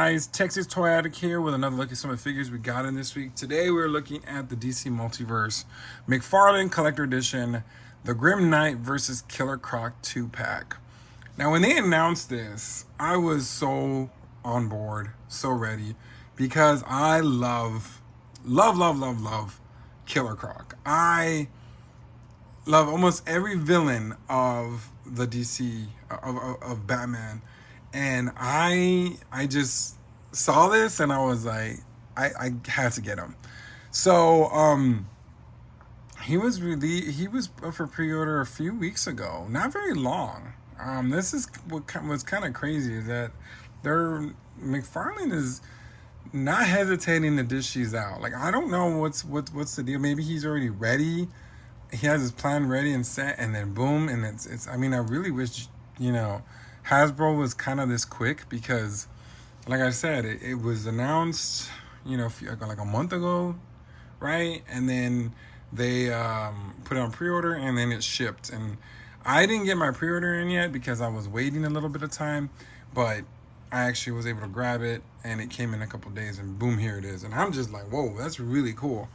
guys? Texas Toy Addict here with another look at some of the figures we got in this week. Today we're looking at the DC Multiverse McFarlane Collector Edition, the Grim Knight versus Killer Croc 2-pack. Now when they announced this, I was so on board, so ready, because I love Killer Croc. I love almost every villain of the DC, of Batman. And I just saw this and I was like, I had to get him. So he was for pre-order a few weeks ago, not very long. This is what's kind of crazy is that McFarlane is not hesitating to dish these out. Like, I don't know what's the deal. Maybe he's already ready. He has his plan ready and set, and then boom, and it's. I mean, I really wish, Hasbro was kind of this quick, because like I said, it was announced, like a month ago, right? And then they put it on pre-order, and then it shipped. And I didn't get my pre-order in yet because I was waiting a little bit of time, but I actually was able to grab it, and it came in a couple of days, and boom, here it is. And I'm just like, whoa, that's really cool.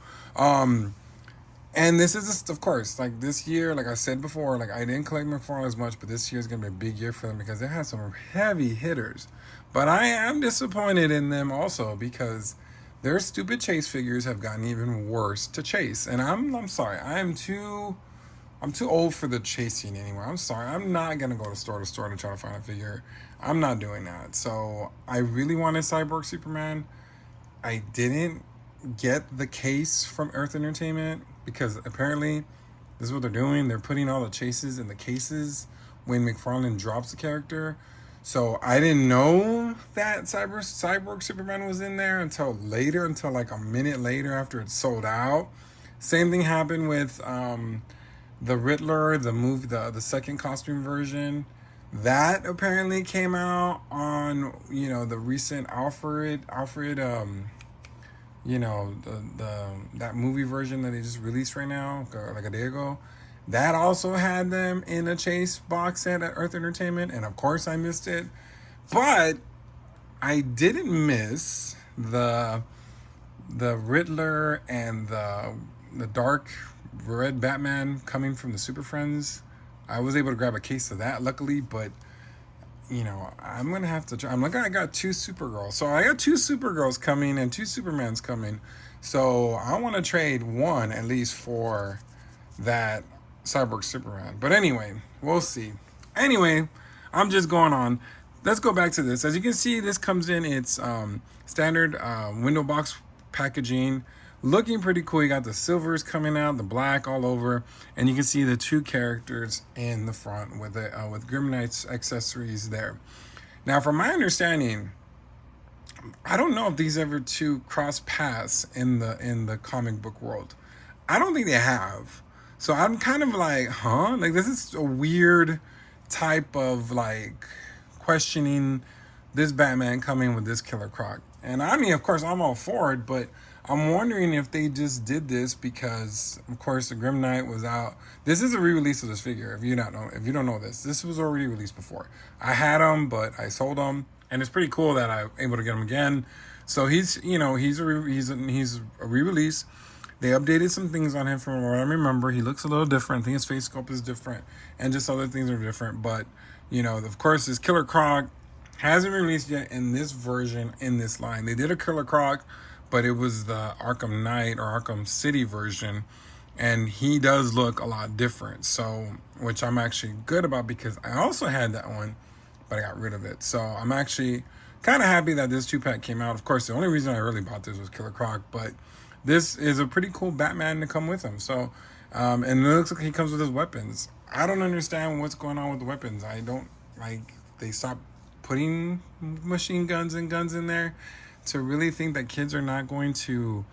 And this is just, of course, like this year, like I said before, like I didn't collect McFarlane as much, but this year is going to be a big year for them because they have some heavy hitters. But I am disappointed in them also because their stupid chase figures have gotten even worse to chase. And I'm sorry, I'm too old for the chasing anymore. I'm sorry, I'm not going to go to store to try to find a figure. I'm not doing that. So I really wanted Cyborg Superman. I didn't get the case from Earth Entertainment, because apparently this is what they're doing. They're putting all the chases in the cases when McFarlane drops the character. So I didn't know that Cyborg Superman was in there until like a minute later after it sold out. Same thing happened with the Riddler, the movie, the second costume version. That apparently came out on, the recent Alfred that movie version that they just released right now, like a day ago. That also had them in a chase box set at Earth Entertainment, and of course I missed it. But I didn't miss the Riddler and the dark red Batman coming from the Super Friends. I was able to grab a case of that, luckily, but I'm going to have to try. I got two Supergirls. So I got two Supergirls coming and two Supermans coming. So I want to trade one at least for that Cyborg Superman. But anyway, we'll see. Anyway, I'm just going on. Let's go back to this. As you can see, this comes in its standard window box packaging. Looking pretty cool. You got the silvers coming out, the black all over, and you can see the two characters in the front with Grim Knight's accessories there. Now, from my understanding, I don't know if these ever two cross paths in the comic book world. I don't think they have. So I'm kind of like, huh? Like, this is a weird type of like questioning this Batman coming with this Killer Croc. And I mean, of course, I'm all for it, but I'm wondering if they just did this because, of course, the Grim Knight was out. This is a re-release of this figure. If you don't know this was already released before. I had him, but I sold him, and it's pretty cool that I'm able to get him again. So he's a re-release. They updated some things on him from what I remember. He looks a little different. I think his face sculpt is different, and just other things are different. But of course, this Killer Croc hasn't released yet in this version in this line. They did a Killer Croc, but it was the Arkham Knight or Arkham City version, and he does look a lot different. So, which I'm actually good about because I also had that one, but I got rid of it. So I'm actually kind of happy that this 2-pack came out. Of course, the only reason I really bought this was Killer Croc, but this is a pretty cool Batman to come with him. So, and it looks like he comes with his weapons. I don't understand what's going on with the weapons. I don't like they stopped putting machine guns and guns in there. To really think that kids are not going to,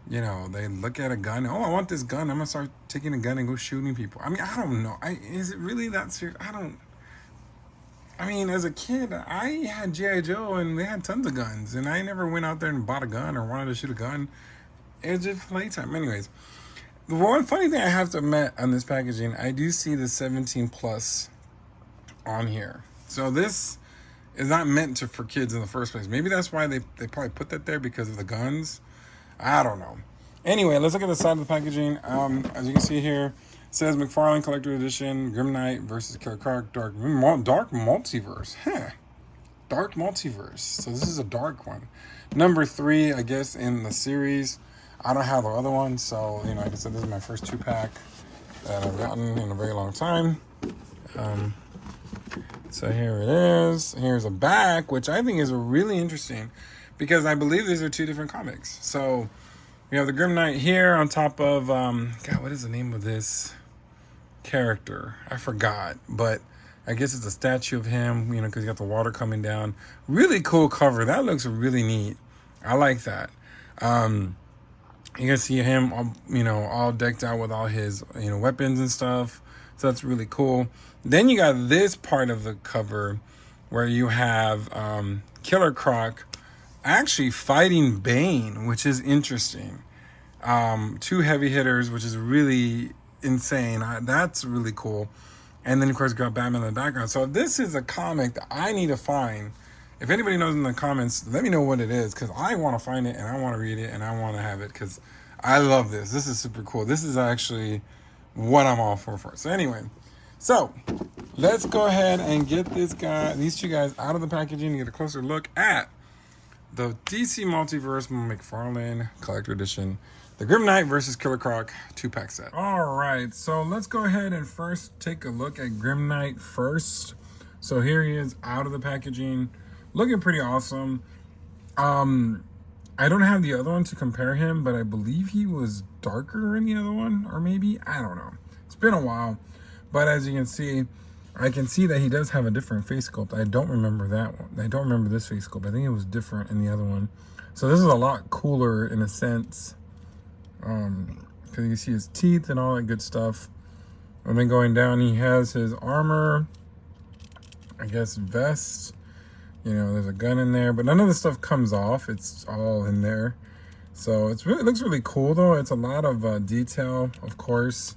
they look at a gun. Oh, I want this gun. I'm going to start taking a gun and go shooting people. I mean, I don't know. Is it really that serious? I mean, as a kid, I had G.I. Joe and they had tons of guns. And I never went out there and bought a gun or wanted to shoot a gun. It was just playtime. Anyways, the one funny thing I have to admit on this packaging, I do see the 17 plus on here. So this is not meant to for kids in the first place. Maybe that's why they probably put that there because of the guns. I don't know. Anyway, let's look at the side of the packaging. As you can see here, it says McFarlane Collector Edition, Grim Knight versus Killer Croc, Dark Multiverse. Huh. Dark Multiverse. So this is a dark one. Number 3, I guess, in the series. I don't have the other one, so, you know, like I said, this is my first 2-pack that I've gotten in a very long time. So here it is. Here's a back, which I think is really interesting because I believe these are 2 different comics. So we have the Grim Knight here on top of, God, what is the name of this character? I forgot, but I guess it's a statue of him, you know, because you got the water coming down. Really cool cover. That looks really neat. I like that. You can see him, you know, all decked out with all his, you know, weapons and stuff. So that's really cool. Then you got this part of the cover where you have Killer Croc actually fighting Bane, which is interesting. 2 heavy hitters, which is really insane. That's really cool. And then, of course, you got Batman in the background. So this is a comic that I need to find. If anybody knows in the comments, let me know what it is, because I want to find it, and I want to read it, and I want to have it, because I love this. This is super cool. This is actually what I'm all for. So anyway, so let's go ahead and get these 2 guys out of the packaging and get a closer look at the DC Multiverse McFarlane Collector Edition, the Grim Knight versus Killer Croc 2-pack set. All right, so let's go ahead and first take a look at Grim Knight first. So here he is out of the packaging, looking pretty awesome. I don't have the other one to compare him, but I believe he was darker in the other one, or maybe, I don't know. It's been a while, but as you can see, I can see that he does have a different face sculpt. I don't remember that one. I don't remember this face sculpt. I think it was different in the other one. So this is a lot cooler in a sense, because you can see his teeth and all that good stuff. And then going down, he has his armor, I guess vest. You know, there's a gun in there, but none of the stuff comes off. It's all in there. So it looks really cool though. It's a lot of detail, of course.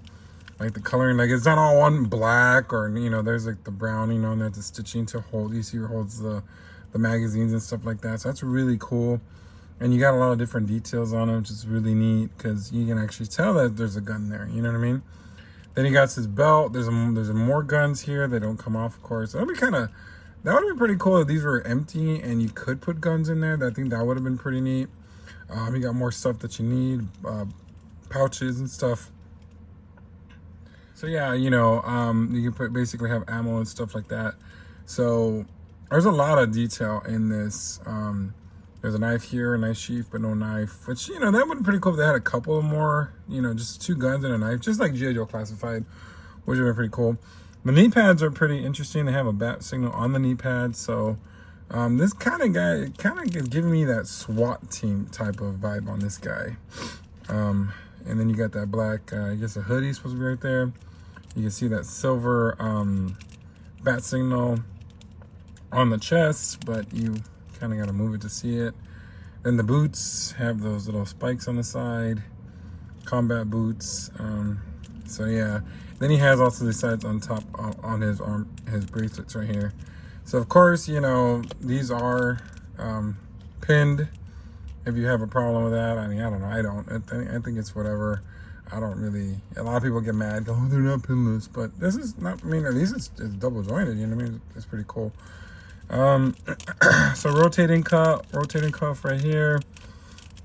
Like the coloring, like it's not all one black, or, you know, there's like the brown, you know, and that's the stitching to hold. You see, it holds the magazines and stuff like that. So that's really cool. And you got a lot of different details on it, which is really neat because you can actually tell that there's a gun there. You know what I mean? Then he got his belt. There's more guns here. They don't come off, of course. That would have been pretty cool if these were empty and you could put guns in there. I think that would have been pretty neat. You got more stuff that you need, pouches and stuff. So yeah, you know, you can basically have ammo and stuff like that. So there's a lot of detail in this. There's a knife here, a knife sheath, but no knife. Which, you know, that would be pretty cool if they had a couple more, you know, just 2 guns and a knife, just like G.I. Joe Classified, which would be pretty cool. The knee pads are pretty interesting. They have a bat signal on the knee pads. So this kind of is giving me that SWAT team type of vibe on this guy. And then you got that black, I guess a hoodie supposed to be right there. You can see that silver bat signal on the chest, but you kind of got to move it to see it. Then the boots have those little spikes on the side, combat boots. So yeah, then he has also the sides on top on his arm, his bracelets right here. So of course, you know, these are pinned. If you have a problem with that, I mean, I don't know. I don't. I think it's whatever. I don't really. A lot of people get mad. Oh, they're not pinless, but this is not. I mean, at least it's double jointed. You know what I mean? It's pretty cool. So rotating cuff right here,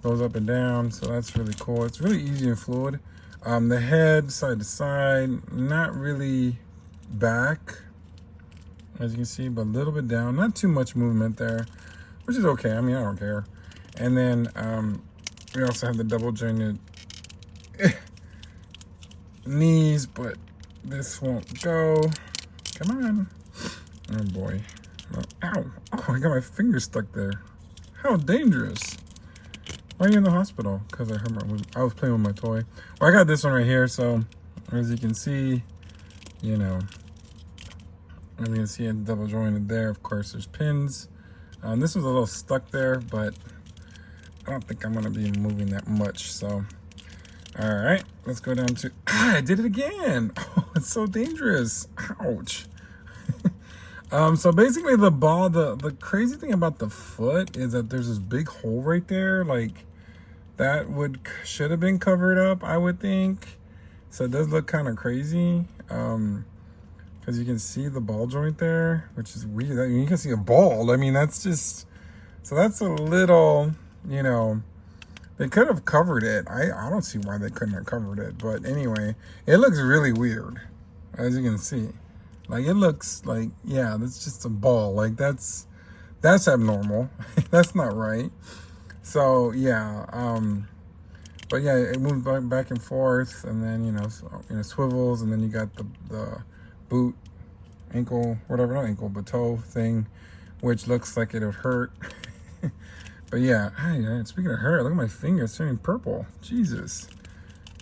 goes up and down. So that's really cool. It's really easy and fluid. The head side to side, not really back, as you can see, but a little bit down. Not too much movement there, which is okay. I mean, I don't care. And then we also have the double jointed knees, but this won't go. Come on. Oh boy. Oh, ow. Oh, I got my finger stuck there. How dangerous. Why are you in the hospital? Because I was playing with my toy. Well, I got this one right here, so as you can see, you know, as you can see it's double jointed there. Of course, there's pins. This was a little stuck there, but I don't think I'm going to be moving that much, so. All right, let's go down to, I did it again. Oh, it's so dangerous. Ouch. So basically the ball, the crazy thing about the foot is that there's this big hole right there. Like that should have been covered up, I would think. So it does look kind of crazy. Because you can see the ball joint there, which is weird. I mean, you can see a ball. I mean, that's just, so that's a little, you know, they could have covered it. I don't see why they couldn't have covered it. But anyway, it looks really weird, as you can see. Like, it looks like, yeah, that's just a ball. Like, that's abnormal. That's not right. So, yeah. But yeah, it moves back and forth, and then, swivels, and then you got the boot, ankle, whatever, not ankle, but toe thing, which looks like it would hurt. But yeah, speaking of hurt, look at my finger, it's turning purple. Jesus.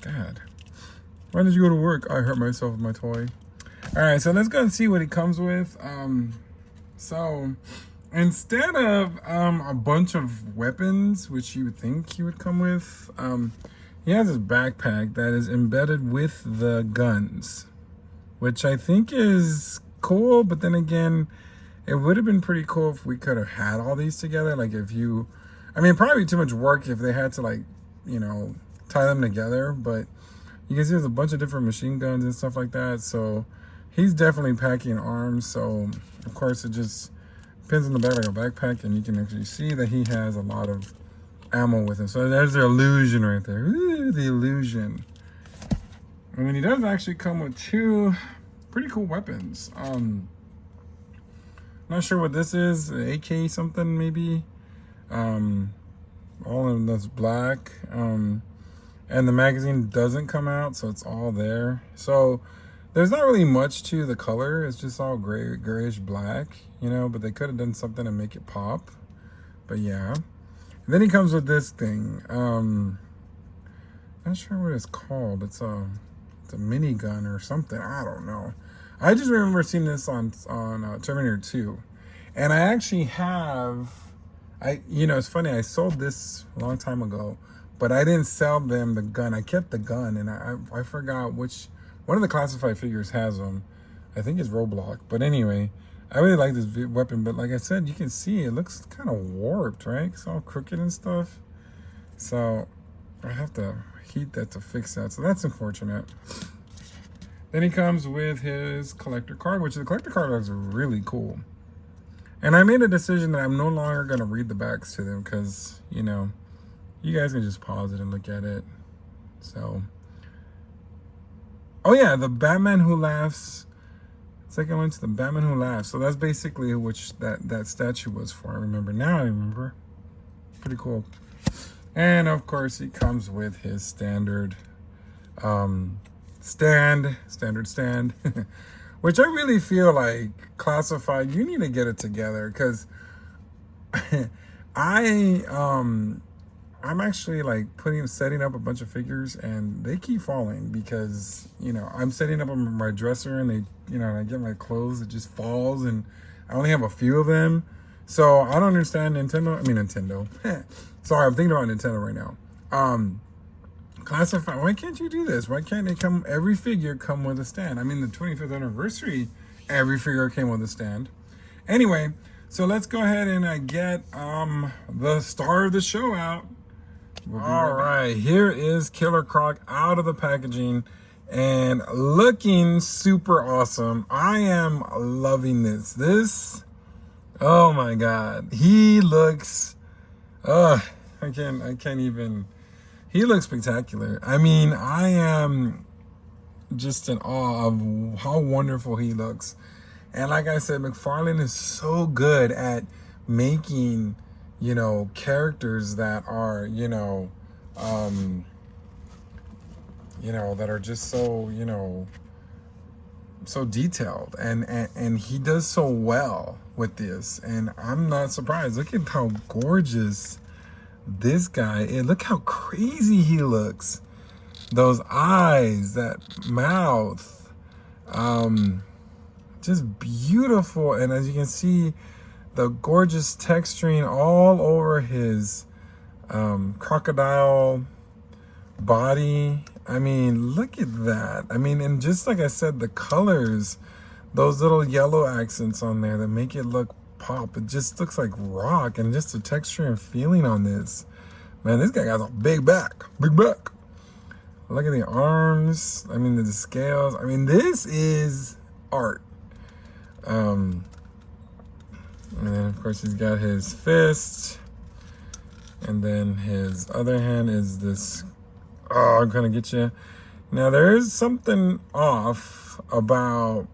God. Why did you go to work? I hurt myself with my toy. All right, so let's go and see what it comes with. So instead of a bunch of weapons, which you would think he would come with, he has this backpack that is embedded with the guns, which I think is cool. But then again, it would have been pretty cool if we could have had all these together. Like probably too much work if they had to tie them together. But you can see there's a bunch of different machine guns and stuff like that. So he's definitely packing arms. So of course it just pins in the back like a backpack, and you can actually see that he has a lot of ammo with him. So there's the illusion right there. Ooh, the illusion. I mean, he does actually come with two pretty cool weapons. Not sure what this is, AK something maybe. All in this black. And the magazine doesn't come out, so it's all there. So there's not really much to the color. It's just all grayish black, but they could have done something to make it pop. But yeah. And then he comes with this thing. Not sure what it's called. It's a minigun or something. I don't know. I just remember seeing this on Terminator 2. And I actually have, it's funny, I sold this a long time ago, but I didn't sell them the gun. I kept the gun, and I forgot which, one of the classified figures has them. I think it's Roblox. But anyway, I really like this weapon, but like I said, you can see it looks kind of warped, right? It's all crooked and stuff. So I have to heat that to fix that. So that's unfortunate. Then he comes with his collector card, which the collector card is really cool. And I made a decision that I'm no longer going to read the backs to them because, you guys can just pause it and look at it. So, oh yeah, the Batman Who Laughs. Second one to the Batman Who Laughs. So that's basically which that statue was for. I remember. Now I remember. Pretty cool. And of course, he comes with his standard stand, which I really feel like classified. You need to get it together because I'm actually like setting up a bunch of figures, and they keep falling because I'm setting up my dresser, and they I get my clothes, it just falls, and I only have a few of them. So I don't understand Nintendo. Sorry, I'm thinking about Nintendo right now. Classify. Why can't you do this? Why can't every figure come with a stand? I mean, the 25th anniversary, every figure came with a stand. Anyway, so let's go ahead and get the star of the show out. All right, here is Killer Croc out of the packaging and looking super awesome. I am loving this. Oh my God, he looks. I can't even. He looks spectacular. I mean, I am just in awe of how wonderful he looks. And like I said, McFarlane is so good at making, characters that are, that are just so, so detailed. And he does so well with this. And I'm not surprised. Look at how gorgeous this guy is. Look how crazy he looks. Those eyes, that mouth, just beautiful. And as you can see, the gorgeous texturing all over his crocodile body. I mean, look at that. I mean, and just like I said, the colors, those little yellow accents on there that make it look pop. It just looks like rock, and just the texture and feeling on this. Man, this guy got a big back. Big back. Look at the arms. I mean, the scales. I mean, this is art. And then, of course, he's got his fist. And then his other hand is this. Oh, I'm going to get you. Now, there is something off about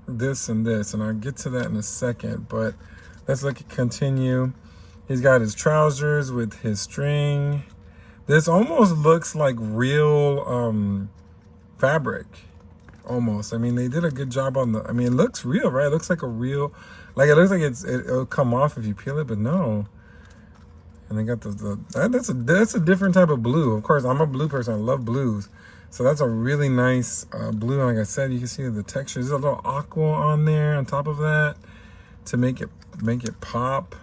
this and this, and I'll get to that in a second. But let's look at continue. He's got his trousers with his string. This almost looks like real fabric, almost. I mean, they did a good job on the, I mean, it looks real, right? It looks like a real, like it looks like it'll come off if you peel it, but no. And they got that's a different type of blue. Of course, I'm a blue person. I love blues. So that's a really nice blue. Like I said, you can see the texture. There's a little aqua on there on top of that to make it pop,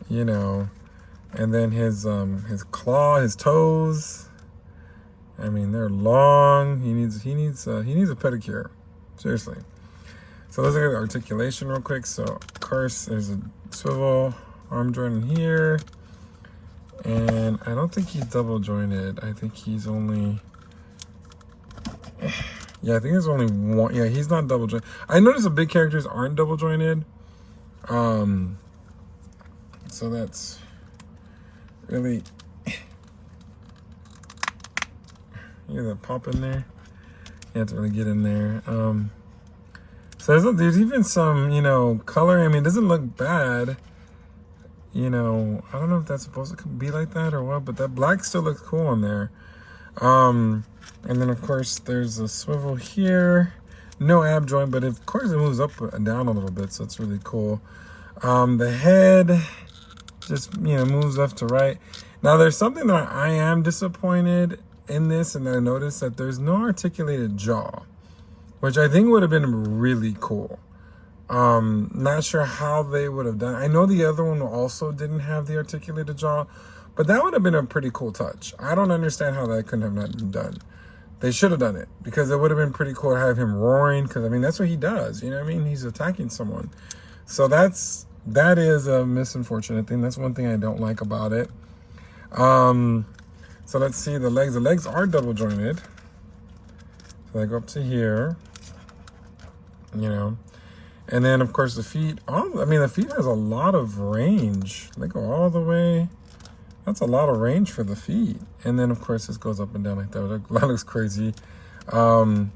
you know. And then his claw, his toes. I mean, they're long. He needs a pedicure. Seriously. So let's look at the articulation real quick. So of course there's a swivel arm joint in here. And I don't think he's double jointed. I think he's only, yeah, I think there's only one. Yeah, he's not double jointed. I noticed the big characters aren't double jointed. So that's really, you hear that pop in there? You have to really get in there. So there's even some, you know, color. I mean, it doesn't look bad. You know, I don't know if that's supposed to be like that or what, but that black still looks cool on there. And then of course there's a swivel here. No ab joint, but of course it moves up and down a little bit, so it's really cool. The head just, you know, moves left to right. Now there's something that I am disappointed in this, and I noticed that there's no articulated jaw, which I think would have been really cool. Not sure how they would have done it. I know the other one also didn't have the articulated jaw, but that would have been a pretty cool touch. I don't understand how that couldn't have not been done. They should have done it, because it would have been pretty cool to have him roaring, because I mean that's what he does, you know what I mean? He's attacking someone. So that is a misunfortunate thing. That's one thing I don't like about it. So let's see the legs. The legs are double jointed. So they go up to here, you know. And then of course the feet, the feet has a lot of range. They go all the way. That's a lot of range for the feet. And then of course this goes up and down like that. That looks crazy. So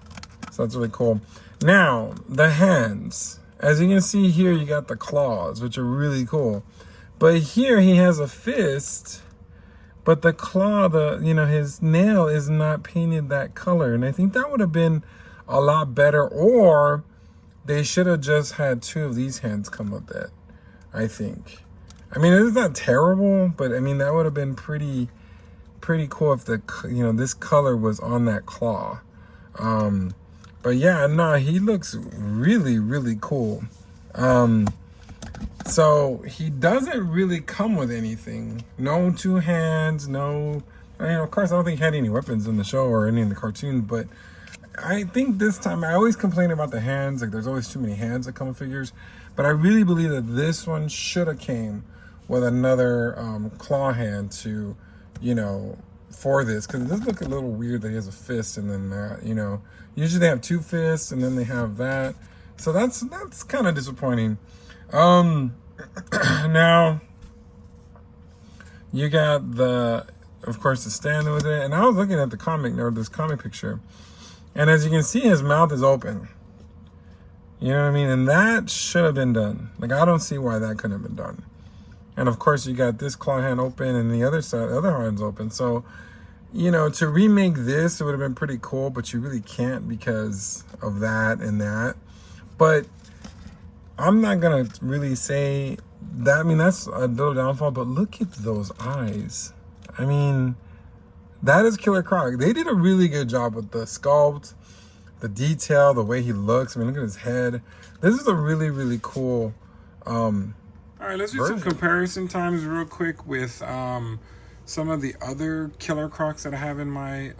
that's really cool. Now, the hands. As you can see here, you got the claws, which are really cool. But here he has a fist, but the claw, his nail is not painted that color. And I think that would have been a lot better, or they should have just had two of these hands come with it, I think. I mean, it's not terrible, but I mean, that would have been pretty cool if this color was on that claw. But yeah, no, he looks really, really cool. So he doesn't really come with anything. No two hands, no, of course, I don't think he had any weapons in the show or any in the cartoon, but I think this time, I always complain about the hands, like there's always too many hands that come with figures, but I really believe that this one should have came with another claw hand to, for this, because it does look a little weird that he has a fist and then that, usually they have two fists and then they have that, so that's kind of disappointing. Now you got of course the stand with it, and I was looking at the comic, this comic picture, and as you can see, his mouth is open. You know what I mean? And that should have been done. Like, I don't see why that couldn't have been done. And of course, you got this claw hand open and the other side, the other hand's open. So, to remake this, it would have been pretty cool, but you really can't because of that and that. But I'm not going to really say that. I mean, that's a little downfall, but look at those eyes. I mean, that is Killer Croc. They did a really good job with the sculpt, the detail, the way he looks. I mean, look at his head. This is a really, really cool all right, let's do some comparison times real quick with some of the other Killer Crocs that I have in my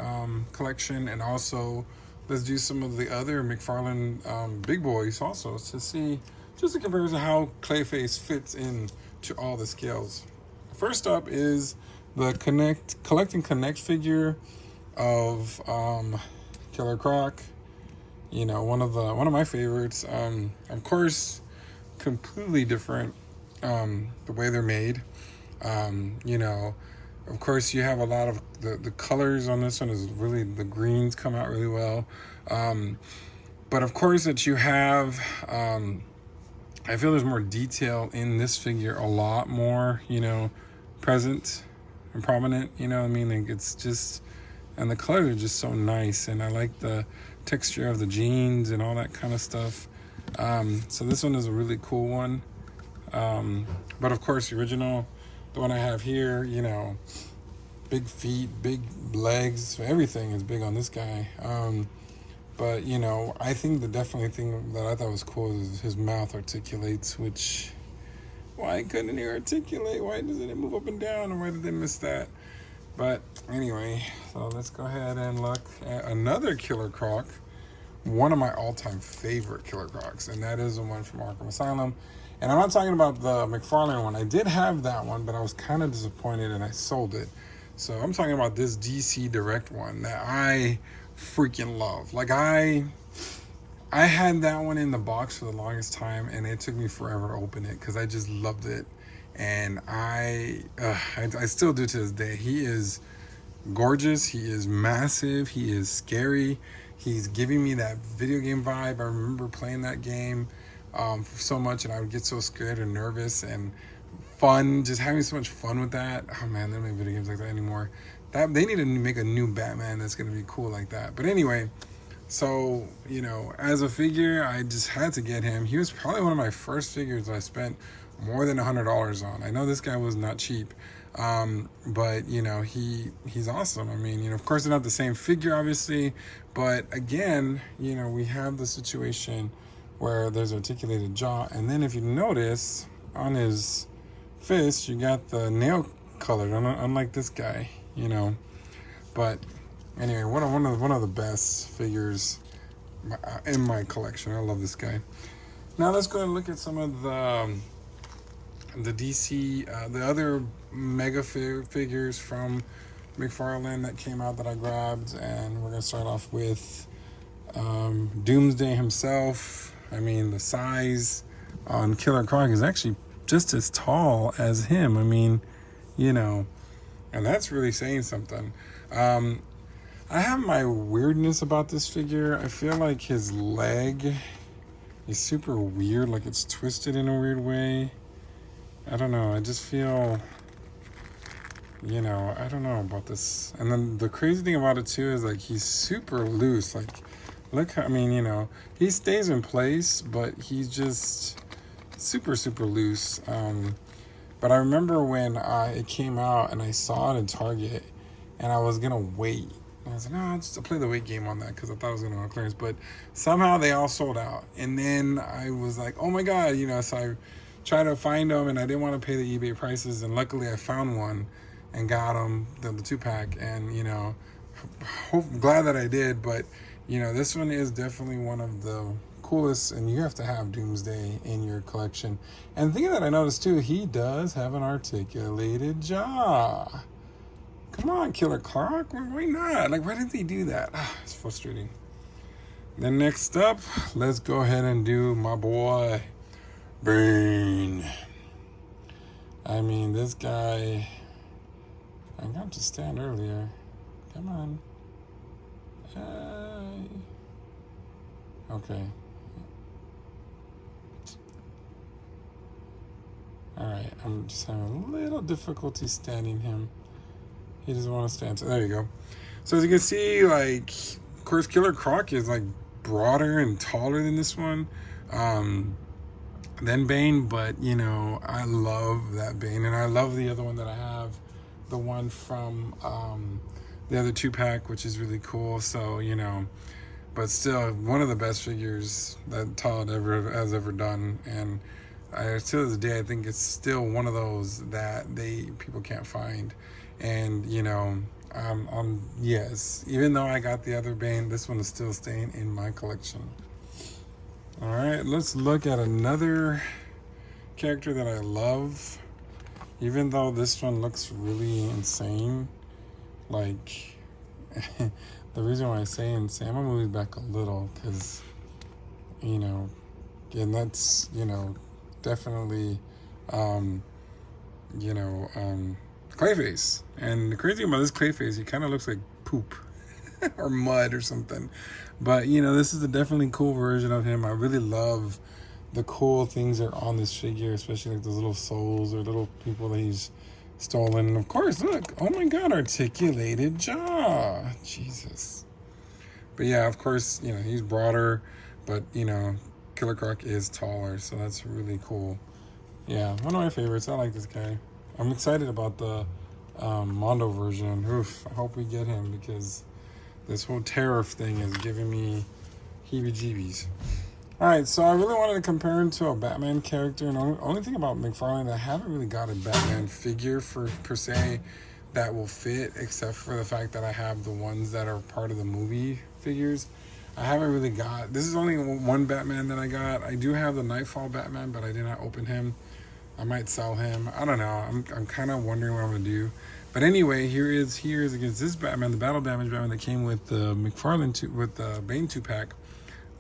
collection, and also let's do some of the other McFarlane big boys also to see just a comparison how Clayface fits in to all the scales. First up is the Collect and Connect figure of Killer Croc. You know, one of my favorites. Of course, completely different the way they're made. You know, of course, you have a lot of the colors on this one is really, the greens come out really well. But of course that you have, I feel there's more detail in this figure, a lot more, you know, present and prominent, you know what I mean? Like it's just, and the colors are just so nice, and I like the texture of the jeans and all that kind of stuff. So this one is a really cool one. But of course the original, the one I have here, you know, big feet, big legs, everything is big on this guy. But you know, I think the definitely thing that I thought was cool is his mouth articulates, which, why couldn't he articulate? Why doesn't it move up and down? Or why did they miss that? But anyway, so let's go ahead and look at another Killer Croc, one of my all-time favorite Killer Crocs, and that is the one from Arkham Asylum. And I'm not talking about the McFarlane one. I did have that one, but I was kind of disappointed and I sold it. So I'm talking about this DC Direct one that I freaking love. Like I had that one in the box for the longest time, and it took me forever to open it because I just loved it. And I still do to this day. He is gorgeous. He is massive. He is scary. He's giving me that video game vibe. I remember playing that game so much, and I would get so scared and nervous and fun, just having so much fun with that. Oh man, they don't make video games like that anymore. That they need to make a new Batman that's gonna be cool like that. But anyway, so you know, as a figure, I just had to get him. He was probably one of my first figures I spent more than $100 on. I know this guy was not cheap, but you know, he's awesome. I mean, you know, of course they're not the same figure, obviously, but again, you know, we have the situation where there's articulated jaw, and then if you notice on his fist, you got the nail colored, unlike this guy, you know. But anyway, one of the best figures in my collection. I love this guy. Now let's go and look at some of the DC, the other mega figures from McFarlane that came out that I grabbed, and we're gonna start off with Doomsday himself. I mean, the size on Killer Croc is actually just as tall as him. I mean, you know, and that's really saying something. I have my weirdness about this figure. I feel like his leg is super weird, like it's twisted in a weird way. I don't know. I just feel, you know, I don't know about this. And then the crazy thing about it too is like he's super loose. Like, look, I mean, you know, he stays in place, but he's just super, super loose. But I remember when it came out and I saw it in Target, and I was gonna wait. And I was like, no, I'll just play the wait game on that because I thought it was gonna go on clearance. But somehow they all sold out. And then I was like, oh my God, you know, so I tried to find them, and I didn't want to pay the eBay prices. And luckily I found one and got them, the 2-pack. And, you know, glad that I did. But, you know, this one is definitely one of the coolest, and you have to have Doomsday in your collection. And the thing that I noticed too, he does have an articulated jaw. Come on, Killer Croc, why not? Like, why didn't they do that? It's frustrating. Then next up, let's go ahead and do my boy Bane. I mean, this guy, I got to stand earlier. Come on. Okay. Alright, I'm just having a little difficulty standing him. He doesn't want to stand. So there you go. So as you can see, like, of course, Killer Croc is like broader and taller than this one, than Bane. But you know, I love that Bane, and I love the other one that I have, the one from the other 2-pack, which is really cool. So you know, but still one of the best figures that Todd has ever done, and to this day I think it's still one of those that people can't find. And you know, Yes, even though I got the other Bane, this one is still staying in my collection. All right, let's look at another character that I love. Even though this one looks really insane, like the reason why I say insane, I'm gonna move back a little because you know, and that's definitely you know Clayface. And the crazy thing about this Clayface, he kind of looks like poop or mud or something. But this is a definitely cool version of him. I really love the cool things that are on this figure, especially like those little souls or little people that he's stolen. And of course, look, oh my god, articulated jaw. Jesus. But yeah, of course, he's broader, but Killer Croc is taller, so that's really cool. Yeah, one of my favorites. I like this guy. I'm excited about the Mondo version. Oof, I hope we get him because this whole tariff thing is giving me heebie-jeebies. Alright, so I really wanted to compare him to a Batman character, and the only thing about McFarlane, I haven't really got a Batman figure per se that will fit, except for the fact that I have the ones that are part of the movie figures. I haven't really got, this is only one Batman that I got. I do have the Nightfall Batman, but I did not open him. I might sell him. I don't know. I'm kind of wondering what I'm going to do. But anyway, here is against this Batman, the Battle Damage Batman that came with the McFarlane, with the Bane 2-pack.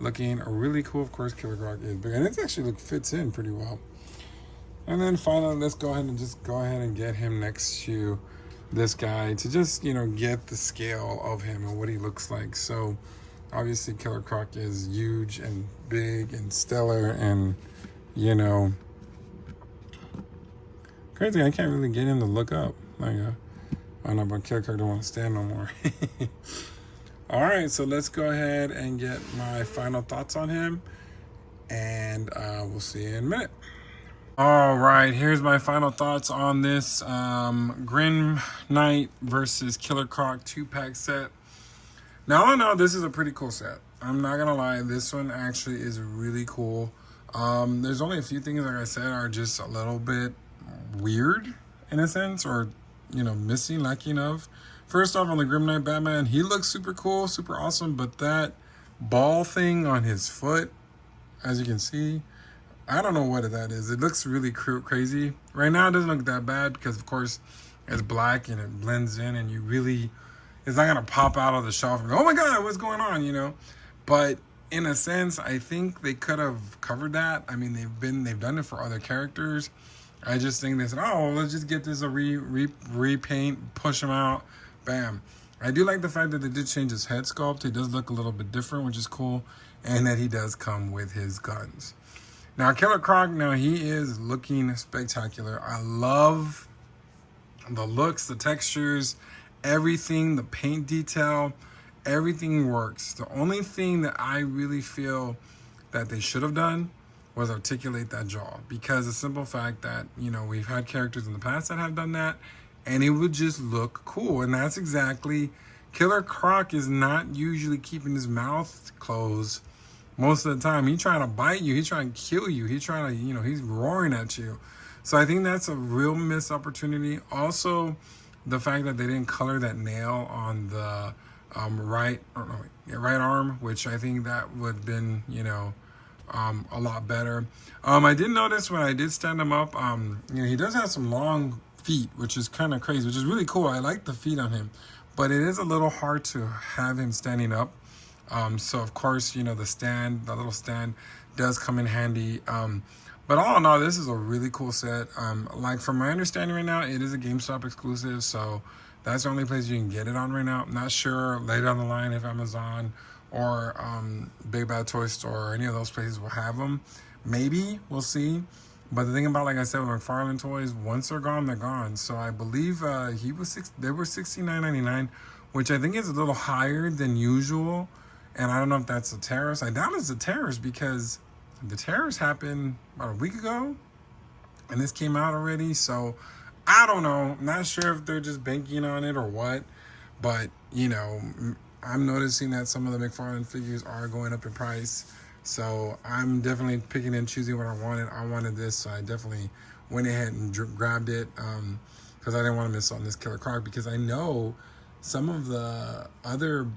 Looking really cool. Of course, Killer Croc is big. And it actually fits in pretty well. And then finally, let's go ahead and get him next to this guy to just, get the scale of him and what he looks like. So, obviously, Killer Croc is huge and big and stellar and, crazy. I can't really get him to look up. Like, I don't know, but Killer Croc don't want to stand no more. All right, so let's go ahead and get my final thoughts on him, and we'll see you in a minute. All right, here's my final thoughts on this Grim Knight versus Killer Croc 2-pack set. Now, I know this is a pretty cool set. I'm not going to lie, this one actually is really cool. There's only a few things, like I said, are just a little bit weird in a sense, or, missing, lacking of. First off, on the Grim Knight Batman, he looks super cool, super awesome, but that ball thing on his foot, as you can see, I don't know what that is. It looks really crazy. Right now, it doesn't look that bad because, of course, it's black and it blends in, and it's not going to pop out of the shelf and go, oh my God, what's going on, But in a sense, I think they could have covered that. I mean, they've done it for other characters. I just think they said, oh, let's just get this a repaint, push him out. Bam. I do like the fact that they did change his head sculpt. He does look a little bit different, which is cool. And that he does come with his guns. Now, Killer Croc, he is looking spectacular. I love the looks, the textures, everything, the paint detail, everything works. The only thing that I really feel that they should have done was articulate that jaw. Because the simple fact that, we've had characters in the past that have done that, and it would just look cool. And that's exactly, Killer Croc is not usually keeping his mouth closed most of the time. He's trying to bite you. He's trying to kill you. He's trying to, he's roaring at you. So I think that's a real missed opportunity. Also, the fact that they didn't color that nail on the right arm, which I think that would have been, a lot better. I did notice when I did stand him up, he does have some long feet, which is kind of crazy, which is really cool. I like the feet on him, but it is a little hard to have him standing up. So of course, the little stand does come in handy. But all in all, this is a really cool set. Like from my understanding right now, it is a GameStop exclusive, so that's the only place you can get it on right now. I'm not sure later down the line if Amazon or Big Bad Toy Store or any of those places will have them. Maybe, we'll see. But the thing about, like I said, with McFarlane toys, once they're gone, they're gone. So I believe they were $69.99, which I think is a little higher than usual. And I don't know if that's a terrorist. I doubt it's a terrorist because the terrorist happened about a week ago, and this came out already. So I don't know. I'm not sure if they're just banking on it or what. But, I'm noticing that some of the McFarlane figures are going up in price. So I'm definitely picking and choosing what I wanted. I wanted this, so I definitely went ahead and grabbed it because I didn't want to miss on this Killer Croc, because I know some of the other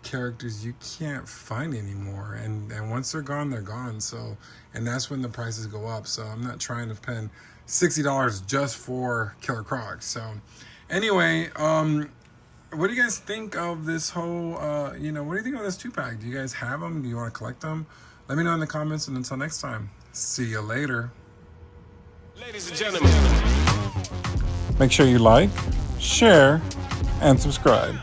characters you can't find anymore, and once they're gone. So, and that's when the prices go up. So I'm not trying to spend $60 just for Killer Croc. So anyway, what do you guys think of this whole what do you think of this 2-pack? Do you guys have them? Do you want to collect them? Let me know in the comments, and until next time, see you later. Ladies and gentlemen, Make sure you like, share, and subscribe.